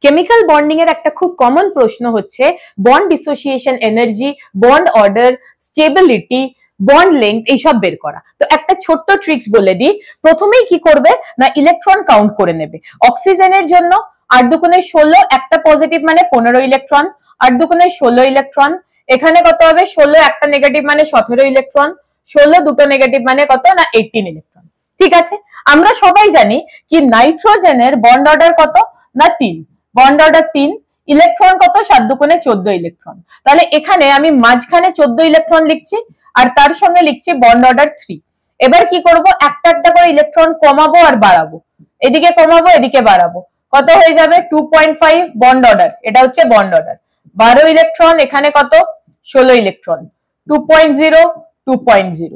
Chemical bonding এর একটা খুব কমন প্রশ্ন হচ্ছে bond dissociation energy, bond order, stability, bond length এইসব বের করা। তো একটা ছোট্ট ট্রিক্স বলে দিই। প্রথমেই কি করবে না ইলেকট্রন কাউন্ট করে নেবে। অক্সিজেনের জন্য 8 দুগুণে 16, একটা পজিটিভ মানে 15 ইলেকট্রন, 8 দুগুণে 16 ইলেকট্রন। এখানে কত হবে 16, একটা নেগেটিভ মানে 17 ইলেকট্রন, 16 দুটো নেগেটিভ মানে কত না 18 ইলেকট্রন। ঠিক আছে, আমরা সবাই জানি কি নাইট্রোজেনের বন্ড অর্ডার কত না 3, বন্ড অর্ডার 3, ইলেকট্রন কত 7 দুগুণে 14 ইলেকট্রন। তাহলে এখানে আমি মাঝখানে 14 ইলেকট্রন লিখছি আর তার সঙ্গে লিখছি বন্ড অর্ডার 3। এবার কি করব, একটা একটা করে ইলেকট্রন কমাবো আর বাড়াবো, এদিকে কমাবো এদিকে বাড়াবো, কত হয়ে যাবে 2.5 বন্ড অর্ডার, এটা হচ্ছে বন্ড অর্ডার। 12 ইলেকট্রন, এখানে কত 16 ইলেকট্রন, 2.0 2.0,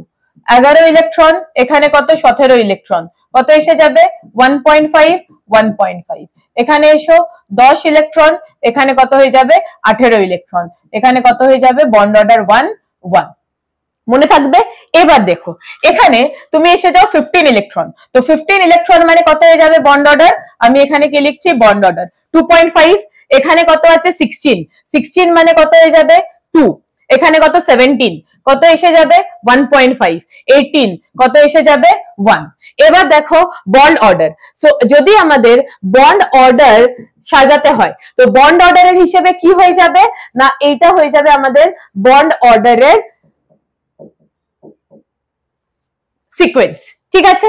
11 ইলেকট্রন, এখানে কত 17 ইলেকট্রন, কত এসে যাবে 1.5 1.5। এখানে এসো 10 ইলেকট্রন, এখানে কত হয়ে যাবে 18 ইলেকট্রন, এখানে কত হয়ে যাবে বন্ড অর্ডার 1 1। মনে থাকবে। এবার দেখো এখানে তুমি এসে যাও 15 ইলেকট্রন, তো 15 ইলেকট্রন মানে কত হয়ে যাবে বন্ড অর্ডার, আমি এখানে কি লিখছি বন্ড অর্ডার 2.5। এখানে কত আছে 16, 16 মানে কত হয়ে যাবে 2, এখানে কত 17, কত এসে যাবে 1.5, 18 কত এসে যাবে 1। এবার দেখো বন্ড অর্ডার। সো যদি আমাদের বন্ড অর্ডার সাজাতে হয় তো বন্ড অর্ডারের হিসেবে কি হয়ে যাবে না এইটা হয়ে যাবে আমাদের বন্ড অর্ডারের সিকোয়েন্স। ঠিক আছে,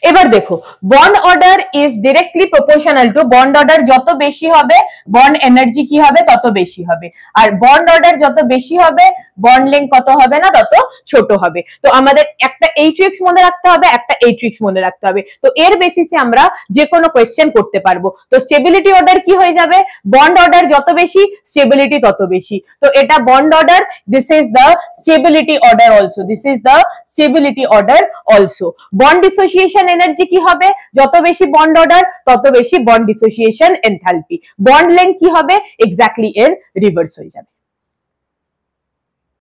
এবার দেখো bond order is directly proportional to, bond order যত বেশি হবে বন্ড এনার্জি কি হবে তত বেশি হবে, আর বন্ড অর্ডার যত বেশি হবে বন্ড লেংথ কত হবে না তত ছোট হবে। তো আমাদের একটা এই ট্রিক্স মনে রাখতে হবে, একটা এই ট্রিক্স মনে রাখতে হবে। তো এর বেসিসে আমরা যে কোনো কোয়েশ্চেন করতে পারবো। তো স্টেবিলিটি অর্ডার কি হয়ে যাবে, বন্ড অর্ডার যত বেশি স্টেবিলিটি তত বেশি। তো এটা bond order, this is the stability order also, this is the stability order also. Bond dissociation energy কি হবে, যত বেশি বন্ড অর্ডার তত বেশি bond dissociation enthalpy. Bond length কি হবে এক্স্যাক্টলি এর রিভার্স হয়ে যাবে।